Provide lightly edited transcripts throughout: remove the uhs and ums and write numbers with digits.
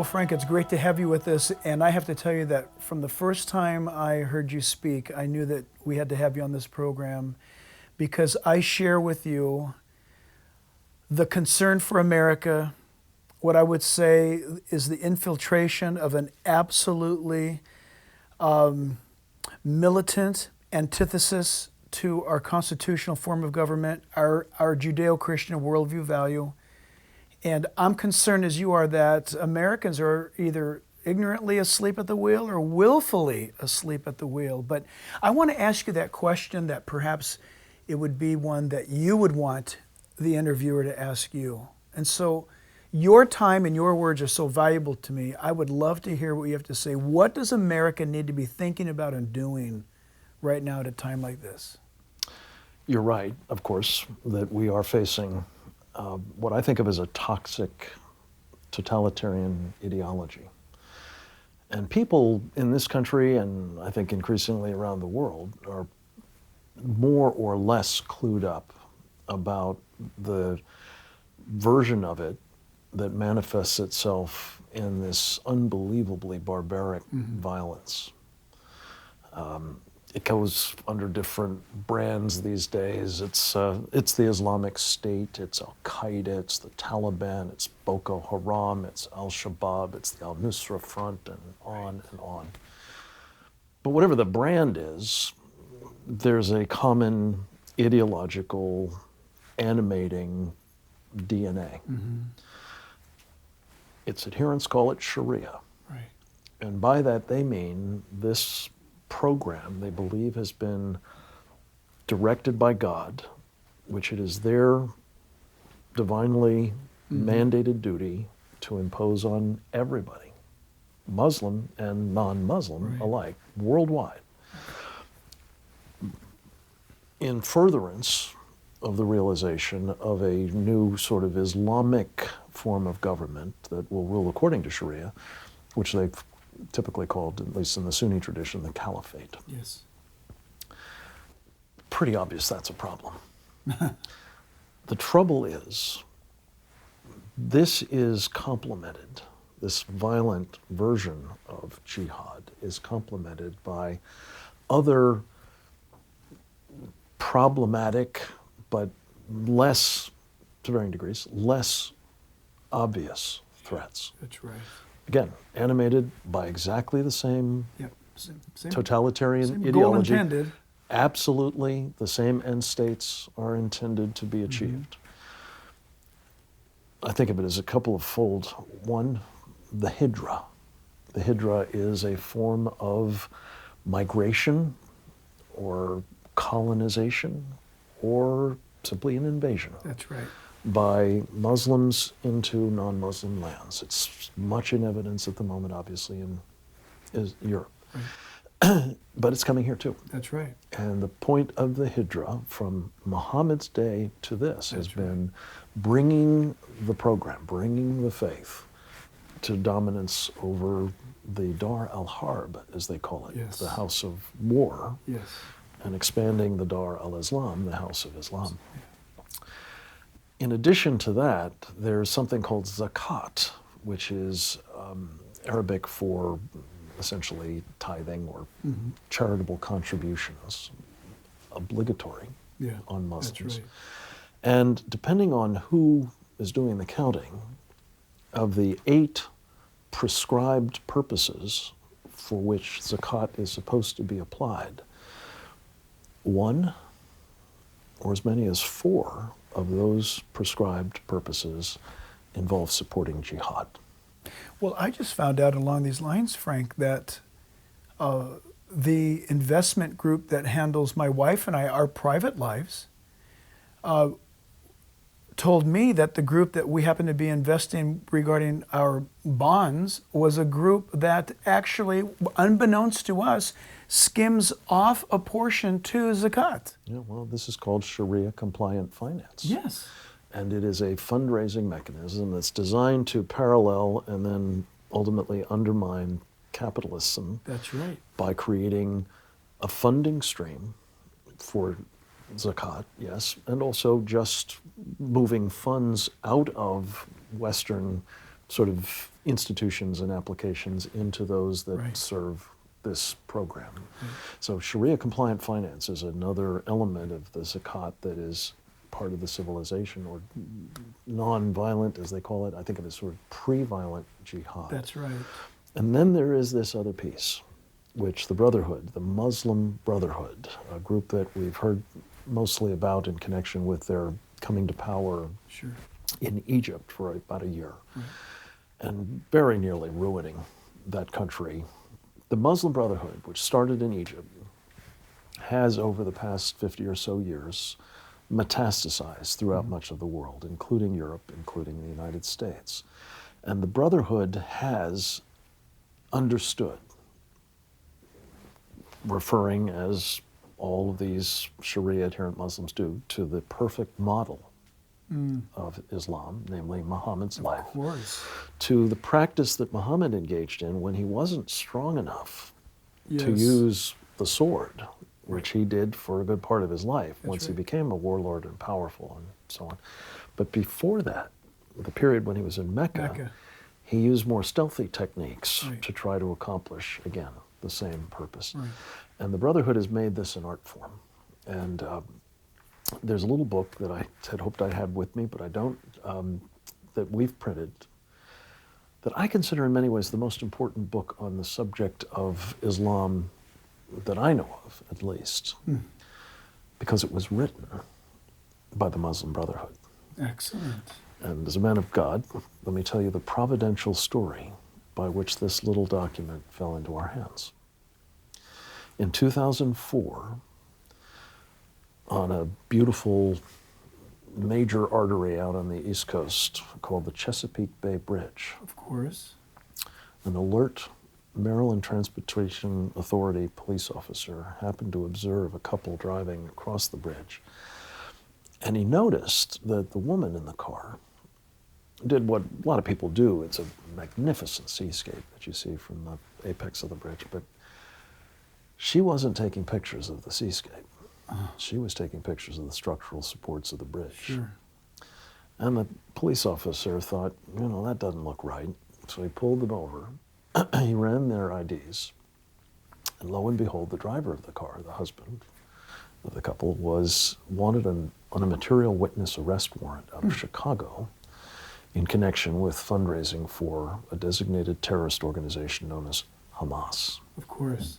Well, Frank, it's great to have you with us, and I have to tell you that from the first time I heard you speak, I knew that we had to have you on this program because I share with you the concern for America, what I would say is the infiltration of an absolutely militant antithesis to our constitutional form of government, our Judeo-Christian worldview value. And I'm concerned as you are that Americans are either ignorantly asleep at the wheel or willfully asleep at the wheel. But I want to ask you that question that perhaps it would be one that you would want the interviewer to ask you. And so your time and your words are so valuable to me. I would love to hear what you have to say. What does America need to be thinking about and doing right now at a time like this? You're right, of course, that we are facing what I think of as a toxic totalitarian ideology. And people in this country, and I think increasingly around the world, are more or less clued up about the version of it that manifests itself in this unbelievably barbaric violence. It goes under different brands these days. It's the Islamic State, it's Al-Qaeda, it's the Taliban, it's Boko Haram, it's Al-Shabaab, it's the Al-Nusra Front, and on and on. But whatever the brand is, there's a common ideological animating DNA. Its adherents call it Sharia. Right. And by that they mean this program they believe has been directed by God, which it is their divinely mandated duty to impose on everybody, Muslim and non-Muslim alike, worldwide, in furtherance of the realization of a new sort of Islamic form of government that will rule according to Sharia, which they've typically called, at least in the Sunni tradition, the caliphate. Yes. Pretty obvious that's a problem. The trouble is, this is complemented, this violent version of jihad is complemented by other problematic, but less, to varying degrees, less obvious threats. That's right. Again, animated by exactly the same Same totalitarian same ideology. goal intended. Absolutely the same end states are intended to be achieved. I think of it as a couple of fold. One, the Hijra. The Hijra is a form of migration or colonization or simply an invasion. That's right. By Muslims into non-Muslim lands. It's much in evidence at the moment, obviously, in Europe. Right. But it's coming here too. That's right. And the point of the Hijra from Muhammad's day to this has been bringing the program, bringing the faith to dominance over the Dar al-Harb, as they call it, the house of war, and expanding the Dar al-Islam, the house of Islam. In addition to that, there's something called zakat, which is Arabic for essentially tithing or charitable contributions, obligatory on Muslims. That's right. And depending on who is doing the counting, of the 8 prescribed purposes for which zakat is supposed to be applied, 1 or as many as 4 of those prescribed purposes involve supporting jihad. Well, I just found out along these lines, Frank, that the investment group that handles my wife and I, our private lives, told me that the group that we happen to be investing regarding our bonds was a group that actually, unbeknownst to us, skims off a portion to zakat. Yeah, well, this is called Sharia compliant finance. Yes. And it is a fundraising mechanism that's designed to parallel and then ultimately undermine capitalism. That's right. By creating a funding stream for zakat, yes, and also just moving funds out of Western sort of institutions and applications into those that Right. serve this program. So Sharia compliant finance is another element of the zakat that is part of the civilization, or non-violent as they call it. I think of it as sort of pre-violent jihad. That's right. And then there is this other piece, which the Brotherhood, the Muslim Brotherhood, a group that we've heard mostly about in connection with their coming to power Sure. in Egypt for about a year, Right. and very nearly ruining that country. The Muslim Brotherhood, which started in Egypt, has over the past 50 or so years metastasized throughout much of the world, including Europe, including the United States. And the Brotherhood has understood, referring, as all of these Sharia adherent Muslims do, to the perfect model of Islam, namely Muhammad's life, Of course. to the practice that Muhammad engaged in when he wasn't strong enough to Yes. use the sword, which he did for a good part of his life once he right. became a warlord and powerful and so on. But before that, the period when he was in Mecca, he used more stealthy techniques Right. to try to accomplish, again, the same purpose. Right. And the Brotherhood has made this an art form. And there's a little book that I had hoped I had with me, but I don't, that we've printed, that I consider in many ways the most important book on the subject of Islam that I know of, at least, because it was written by the Muslim Brotherhood. Excellent. And as a man of God, let me tell you the providential story by which this little document fell into our hands. In 2004, on a beautiful major artery out on the East Coast called the Chesapeake Bay Bridge, Of course. an alert Maryland Transportation Authority police officer happened to observe a couple driving across the bridge. And he noticed that the woman in the car did what a lot of people do. It's a magnificent seascape that you see from the apex of the bridge, but she wasn't taking pictures of the seascape. She was taking pictures of the structural supports of the bridge. Sure. And the police officer thought, that doesn't look right. So he pulled them over. He ran their IDs. And lo and behold, the driver of the car, the husband of the couple, was wanted on a material witness arrest warrant out of Chicago in connection with fundraising for a designated terrorist organization known as Hamas. Of course.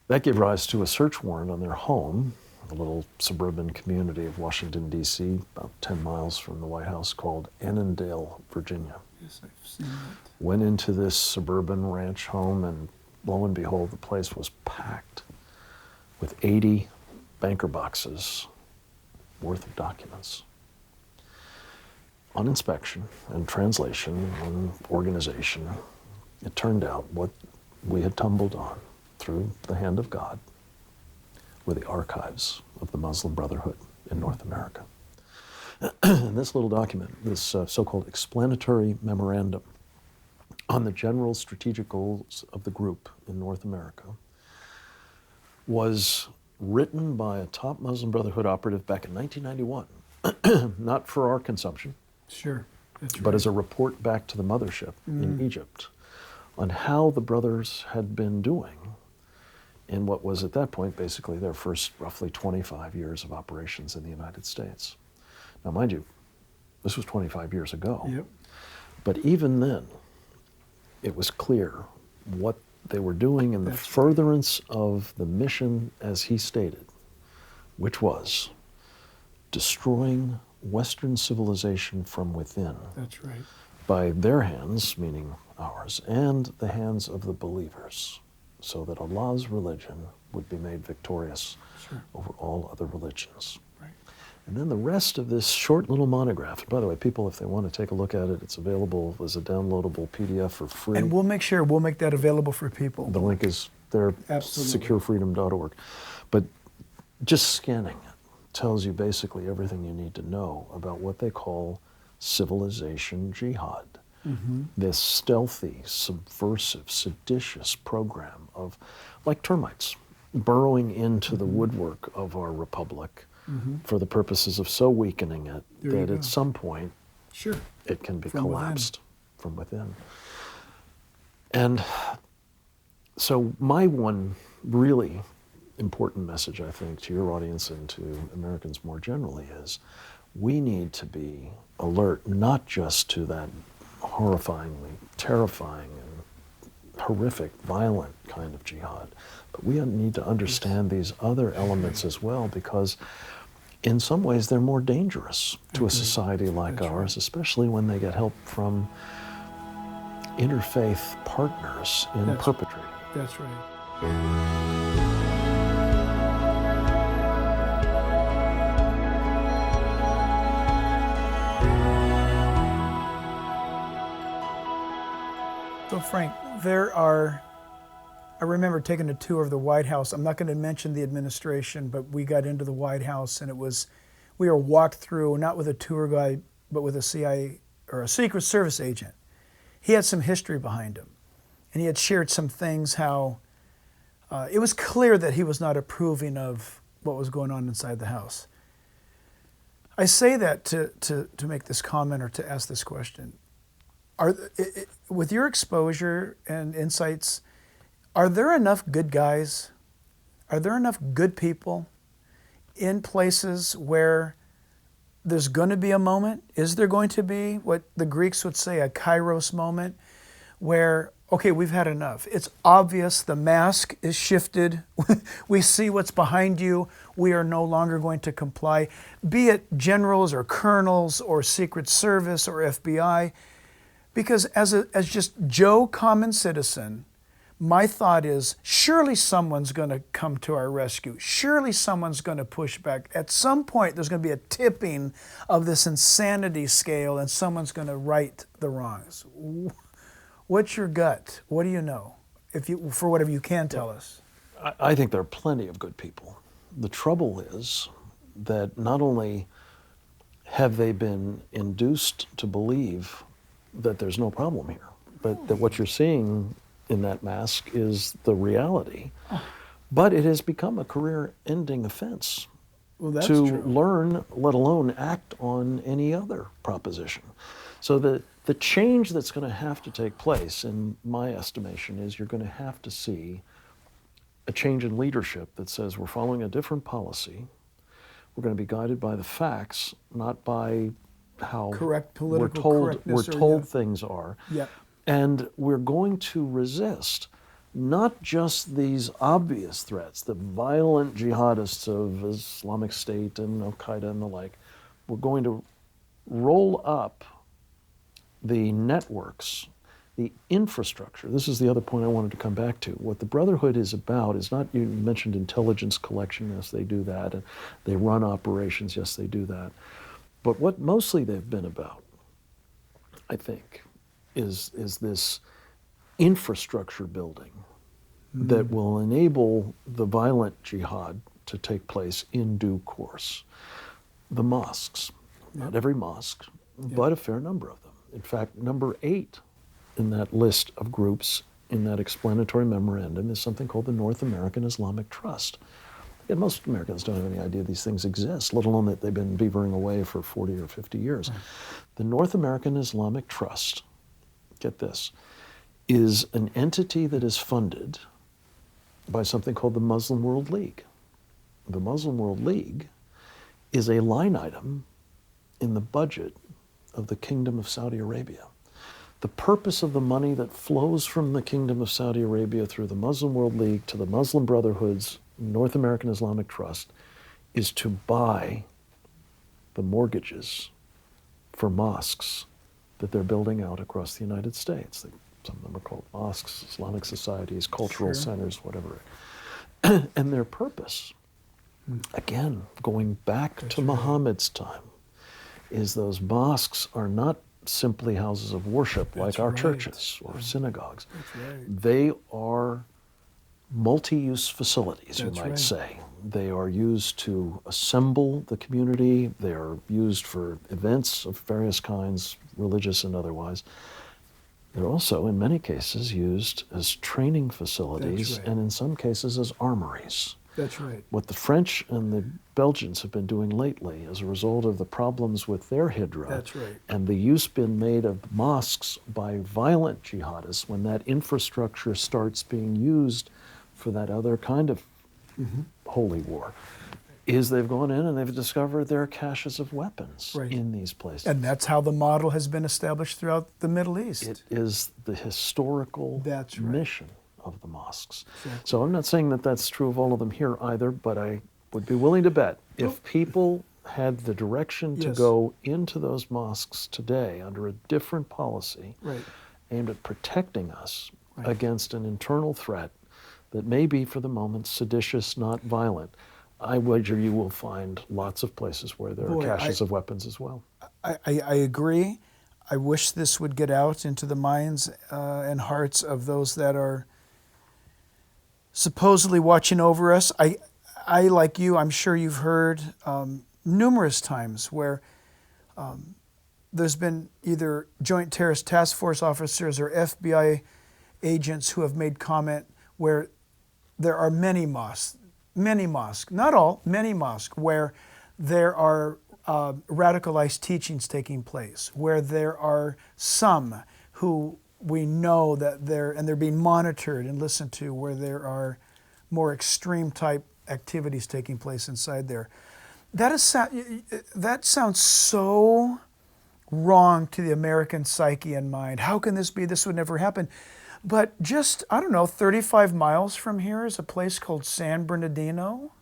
That gave rise to a search warrant on their home, a little suburban community of Washington, D.C., about 10 miles from the White House, called Annandale, Virginia. Yes, I've seen that. Went into this suburban ranch home, and lo and behold, the place was packed with 80 banker boxes worth of documents. On inspection and translation and organization, it turned out what we had tumbled on through the hand of God were the archives of the Muslim Brotherhood in North America. And this little document, this so-called explanatory memorandum on the general strategic goals of the group in North America, was written by a top Muslim Brotherhood operative back in 1991, not for our consumption, Sure. That's but right. as a report back to the mothership in Egypt on how the brothers had been doing in what was at that point basically their first roughly 25 years of operations in the United States. Now, mind you, this was 25 years ago. Yep. But even then, it was clear what they were doing in the That's right. furtherance of the mission, as he stated, which was destroying Western civilization from within That's right. by their hands, meaning ours, and the hands of the believers, so that Allah's religion would be made victorious Sure. over all other religions. Right. And then the rest of this short little monograph, and by the way, people, if they want to take a look at it, it's available as a downloadable PDF for free. And we'll make that available for people. The link is there, Absolutely. securefreedom.org. But just scanning it tells you basically everything you need to know about what they call civilization jihad. This stealthy, subversive, seditious program of, like termites, burrowing into the woodwork of our republic for the purposes of so weakening it There you that go. at some point Sure. it can be From within. collapsed. from within. And so my one really important message, I think, to your audience and to Americans more generally is we need to be alert not just to that horrifyingly terrifying and horrific, violent kind of jihad, but we need to understand these other elements as well, because in some ways they're more dangerous to a society like ours, especially when they get help from interfaith partners in perpetrating. That's right. So Frank, I remember taking a tour of the White House. I'm not going to mention the administration, but we got into the White House and we were walked through, not with a tour guide, but with a CIA or a Secret Service agent. He had some history behind him, and he had shared some things how it was clear that he was not approving of what was going on inside the house. I say that to make this comment or to ask this question. With your exposure and insights, are there enough good guys? Are there enough good people in places where there's going to be a moment? Is there going to be what the Greeks would say a kairos moment where, okay, we've had enough. It's obvious the mask is shifted. We see what's behind you. We are no longer going to comply. Be it generals or colonels or Secret Service or FBI. Because as just Joe, common citizen, my thought is surely someone's going to come to our rescue. Surely someone's going to push back. At some point, there's going to be a tipping of this insanity scale, and someone's going to right the wrongs. What's your gut? What do you know? For whatever you can tell us. I think there are plenty of good people. The trouble is that not only have they been induced to believe that there's no problem here, but that what you're seeing in that mask is the reality. But it has become a career-ending offense to true. learn, let alone act on any other proposition. So the change that's going to have to take place, in my estimation, is you're going to have to see a change in leadership that says we're following a different policy. We're going to be guided by the facts, not by how Correct political we're correctness told things are. Yeah. And we're going to resist not just these obvious threats, the violent jihadists of Islamic State and Al-Qaeda and the like. We're going to roll up the networks, the infrastructure. This is the other point I wanted to come back to. What the Brotherhood is about is not, you mentioned intelligence collection, yes, they do that, and they run operations, yes, they do that. But what mostly they've been about, I think, is this infrastructure building that will enable the violent jihad to take place in due course. The mosques, not every mosque, but a fair number of them. In fact, number 8 in that list of groups in that explanatory memorandum is something called the North American Islamic Trust. And most Americans don't have any idea these things exist, let alone that they've been beavering away for 40 or 50 years. Right. The North American Islamic Trust, get this, is an entity that is funded by something called the Muslim World League. The Muslim World League is a line item in the budget of the Kingdom of Saudi Arabia. The purpose of the money that flows from the Kingdom of Saudi Arabia through the Muslim World League to the Muslim Brotherhood's North American Islamic Trust is to buy the mortgages for mosques that they're building out across the United States. Some of them are called mosques, Islamic societies, cultural centers, whatever. And their purpose, again, going back to Muhammad's time, is those mosques are not simply houses of worship like our churches or synagogues. They are multi-use facilities, you might say. They are used to assemble the community. They are used for events of various kinds, religious and otherwise. They're also, in many cases, used as training facilities and in some cases as armories. That's right. What the French and the Belgians have been doing lately as a result of the problems with their Hydra That's right. and the use being made of mosques by violent jihadists, when that infrastructure starts being used for that other kind of holy war, is they've gone in and they've discovered there are caches of weapons Right. in these places. And that's how the model has been established throughout the Middle East. It is the historical That's right. mission of the mosques. Exactly. So I'm not saying that that's true of all of them here either, but I would be willing to bet if people had the direction to Yes. go into those mosques today under a different policy Right. aimed at protecting us Right. against an internal threat that may be for the moment seditious, not violent, I wager you will find lots of places where there Boy, are caches of weapons as well. I agree. I wish this would get out into the minds and hearts of those that are supposedly watching over us. I like you, I'm sure you've heard numerous times where there's been either Joint Terrorist Task Force officers or FBI agents who have made comment where there are many mosques, not all, many mosques, where there are radicalized teachings taking place, where there are some who we know that they're being monitored and listened to, where there are more extreme type activities taking place inside there. That sounds so wrong to the American psyche and mind. How can this be? This would never happen. But just, 35 miles from here is a place called San Bernardino,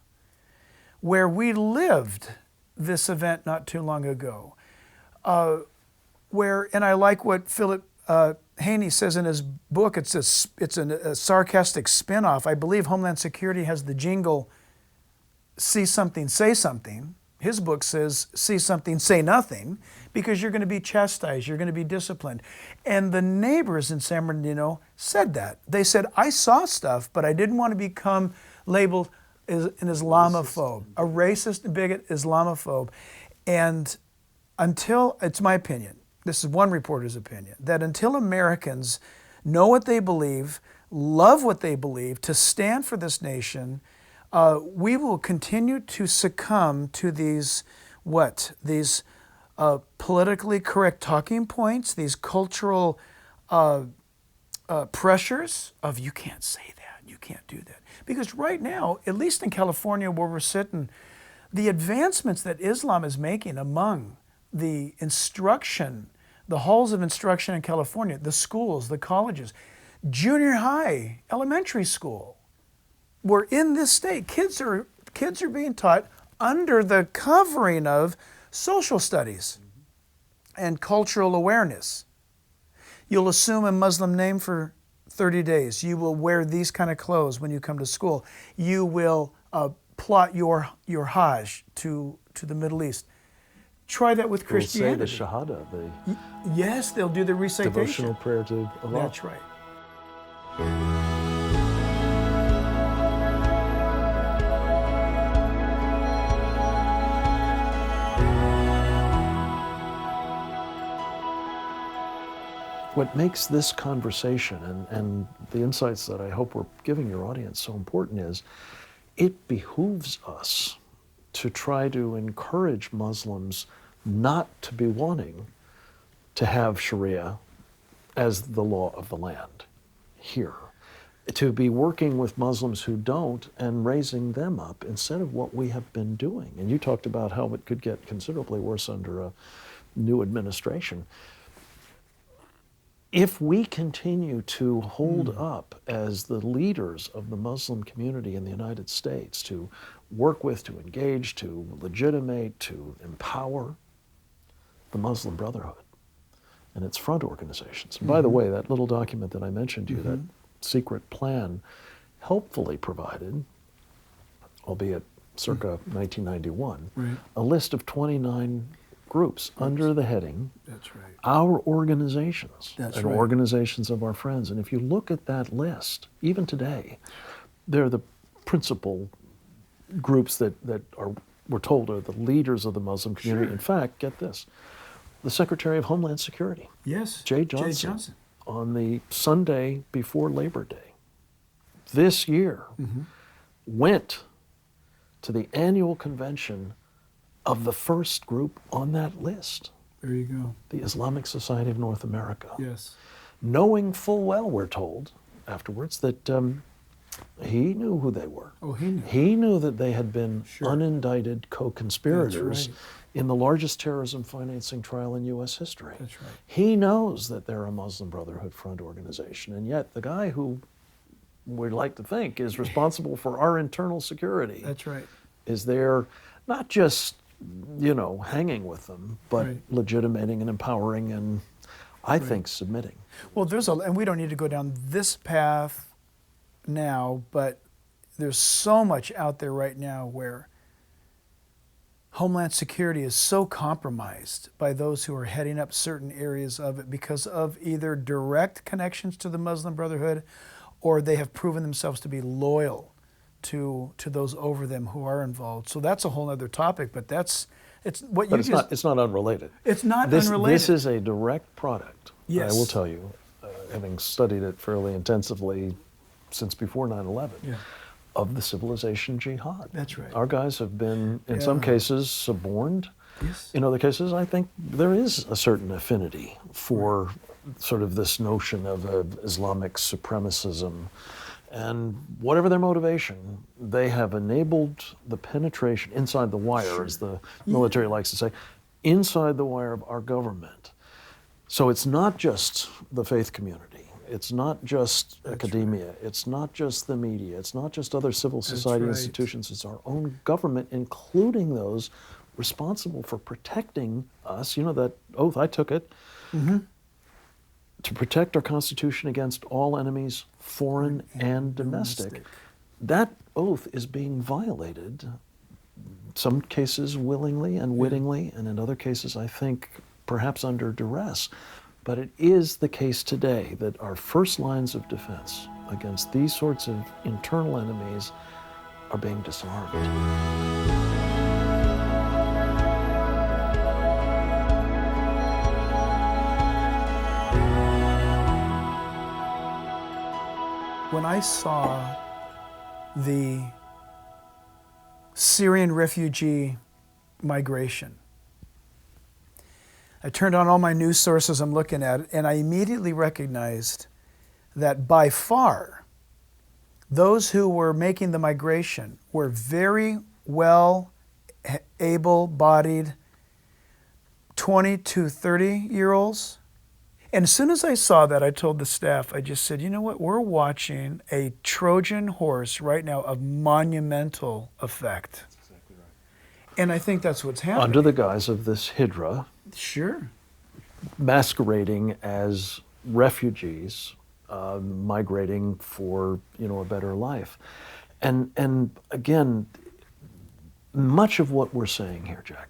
where we lived this event not too long ago. And I like what Philip Haney says in his book. It's a sarcastic spin-off. I believe Homeland Security has the jingle, "See something, say something." His book says, "See something, say nothing," because you're going to be chastised, you're going to be disciplined. And the neighbors in San Bernardino said that. They said, "I saw stuff, but I didn't want to become labeled as an Islamophobe, a racist, bigot, Islamophobe." And until, it's my opinion, this is one reporter's opinion, that until Americans know what they believe, love what they believe, to stand for this nation, we will continue to succumb to these politically correct talking points, these cultural pressures of you can't say that, you can't do that. Because right now, at least in California where we're sitting, the advancements that Islam is making among the instruction, the halls of instruction in California, the schools, the colleges, junior high, elementary school, we're in this state. Kids are being taught under the covering of social studies and cultural awareness. You'll assume a Muslim name for 30 days. You will wear these kind of clothes when you come to school. You will plot your Hajj to the Middle East. Try that with Christianity. They'll say the Shahada, Yes, they'll do the recitation. devotional prayer to Allah. That's right. What makes this conversation and the insights that I hope we're giving your audience so important is it behooves us to try to encourage Muslims not to be wanting to have Sharia as the law of the land here, to be working with Muslims who don't and raising them up instead of what we have been doing. And you talked about how it could get considerably worse under a new administration. If we continue to hold up as the leaders of the Muslim community in the United States, to work with, to engage, to legitimate, to empower the Muslim Brotherhood and its front organizations. And by the way, that little document that I mentioned to you, that secret plan, helpfully provided, albeit circa 1991, a list of 29 groups under the heading, That's right. our organizations That's and right. organizations of our friends. And if you look at that list, even today, they're the principal groups that we're told are the leaders of the Muslim community. Sure. In fact, get this, the Secretary of Homeland Security, Yes. Jay Johnson, on the Sunday before Labor Day this year, went to the annual convention of the first group on that list, There you go. the Islamic Society of North America. Yes. Knowing full well, we're told afterwards, that he knew who they were. Oh, he knew. He knew that they had been Sure. unindicted co-conspirators That's right. in the largest terrorism financing trial in U.S. history. That's right. He knows that they're a Muslim Brotherhood front organization, and yet the guy who we'd like to think is responsible for our internal security That's right. is there not just, hanging with them, but Right. legitimating and empowering and, I think, submitting. Well, and we don't need to go down this path now, but there's so much out there right now where Homeland Security is so compromised by those who are heading up certain areas of it because of either direct connections to the Muslim Brotherhood, or they have proven themselves to be loyal to those over them who are involved. So that's a whole other topic, but it's what you But it's not unrelated. It's not This unrelated. is a direct product, Yes. I will tell you, having studied it fairly intensively since before 9/11, Yeah. of the civilization jihad. That's right. Our guys have been, in some Yeah. cases, suborned. Yes. In other cases, I think there is a certain affinity for sort of this notion of Islamic supremacism. And whatever their motivation, they have enabled the penetration inside the wire, as the military likes to say, inside the wire of our government. So it's not just the faith community. It's not just academia. It's not just the media. It's not just other civil society right. institutions. It's our own government, including those responsible for protecting us. You know that oath, I took it. To protect our Constitution against all enemies, foreign and domestic. That oath is being violated, some cases willingly and wittingly, and in other cases, I think, perhaps under duress. But it is the case today that our first lines of defense against these sorts of internal enemies are being disarmed. When I saw the Syrian refugee migration, I turned on all my news sources I'm looking at, and I immediately recognized that by far, those who were making the migration were very well able-bodied 20 to 30-year-olds. And as soon as I saw that, I told the staff, I just said, you know what, we're watching a Trojan horse right now of monumental effect. That's exactly right. And I think that's what's happening. Under the guise of this hydra, Sure. masquerading as refugees, migrating for a better life, and again, much of what we're saying here, Jack,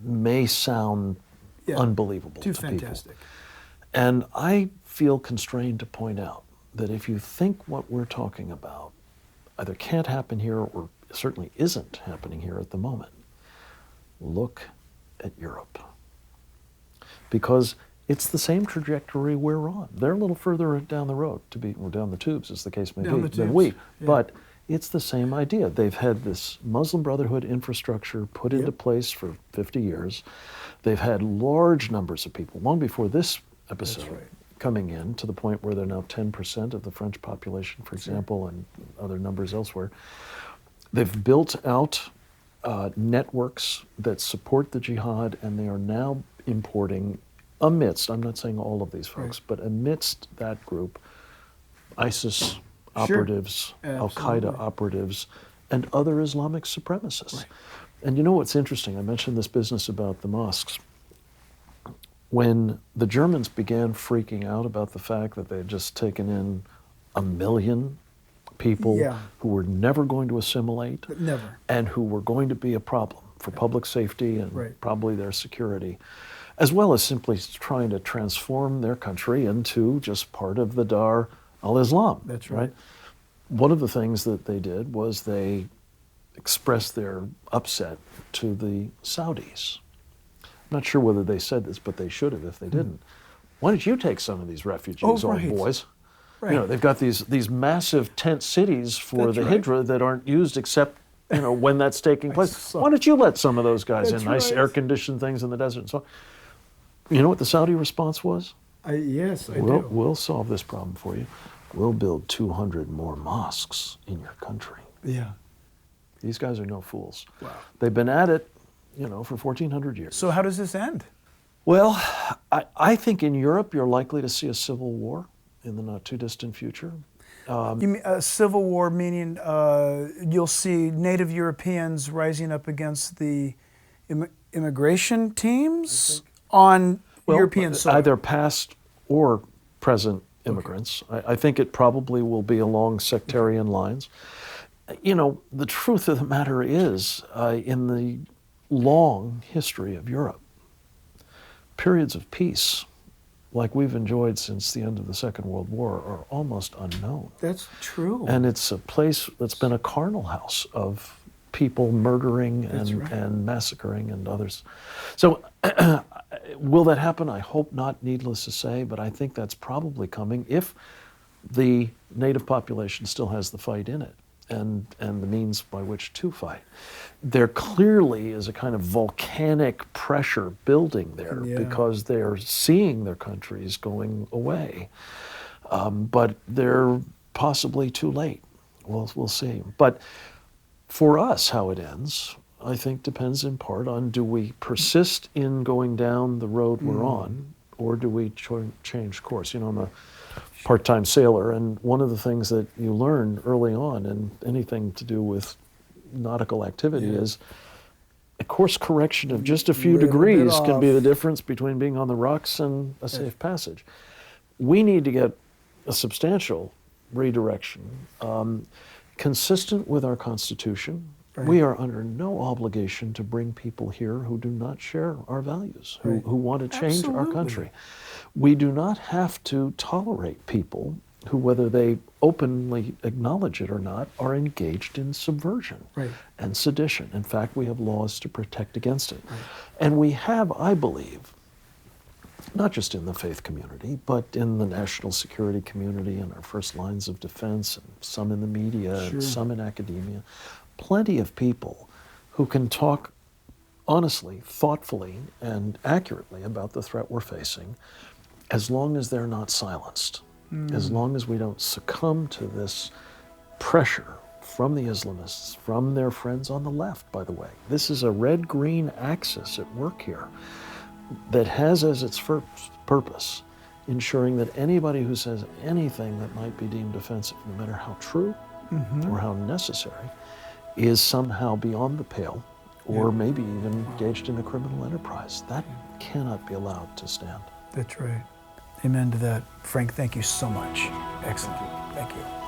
may sound unbelievable Too to fantastic. people, and I feel constrained to point out that if you think what we're talking about either can't happen here or certainly isn't happening here at the moment, look at Europe. Because it's the same trajectory we're on. They're a little further down the road, or down the tubes, as the case may Down be, the than tubes, we. yeah. But it's the same idea. They've had this Muslim Brotherhood infrastructure put into place for 50 years. They've had large numbers of people, long before this episode, right. coming in to the point where they're now 10% of the French population, for example, and other numbers elsewhere. They've built out networks that support the jihad, and they are now importing amidst, I'm not saying all of these folks, but amidst that group, ISIS operatives, Al-Qaeda operatives, and other Islamic supremacists. Right. And you know what's interesting? I mentioned this business about the mosques. When the Germans began freaking out about the fact that they had just taken in 1 million people who were never going to assimilate, Never. and who were going to be a problem for public safety and Right. probably their security, as well as simply trying to transform their country into just part of the Dar al-Islam. That's right. One of the things that they did was they expressed their upset to the Saudis. I'm not sure whether they said this, but they should have if they didn't. Why don't you take some of these refugees, old boys? Right. You know, they've got these massive tent cities for That's the right. Hydra that aren't used except when that's taking place. saw- Why don't you let some of those guys That's in? Nice right. air-conditioned things in the desert and so on. You know what the Saudi response was? Yes, I We'll, do. we'll solve this problem for you. We'll build 200 more mosques in your country. Yeah. These guys are no fools. Wow. They've been at it, for 1,400 years. So how does this end? Well, I think in Europe you're likely to see a civil war in the not too distant future. You mean a civil war, meaning you'll see native Europeans rising up against the immigration teams on European soil? Either past or present immigrants. I think it probably will be along sectarian lines. The truth of the matter is, in the long history of Europe, periods of peace, like we've enjoyed since the end of the Second World War, are almost unknown. That's true. And it's a place that's been a carnal house of people murdering and massacring and others. So will that happen? I hope not, needless to say, but I think that's probably coming if the native population still has the fight in it and the means by which to fight. There clearly is a kind of volcanic pressure building there because they're seeing their countries going away. But they're possibly too late. We'll see. But for us, how it ends, I think depends in part on, do we persist in going down the road we're on, or do we change course? I'm a part-time sailor, and one of the things that you learn early on in anything to do with nautical activity is a course correction of just a few degrees can be the difference between being on the rocks and a safe passage. We need to get a substantial redirection consistent with our Constitution. Right. We are under no obligation to bring people here who do not share our values, who want to change our country. We do not have to tolerate people who, whether they openly acknowledge it or not, are engaged in subversion and sedition. In fact, we have laws to protect against it. Right. And we have, I believe, not just in the faith community, but in the national security community and our first lines of defense, and some in the media, and some in academia, plenty of people who can talk honestly, thoughtfully, and accurately about the threat we're facing, as long as they're not silenced, as long as we don't succumb to this pressure from the Islamists, from their friends on the left, by the way. This is a red-green axis at work here that has as its first purpose ensuring that anybody who says anything that might be deemed offensive, no matter how true or how necessary, is somehow beyond the pale or maybe even engaged in a criminal enterprise. That cannot be allowed to stand. That's right. Amen to that. Frank, thank you so much. Excellent. Thank you.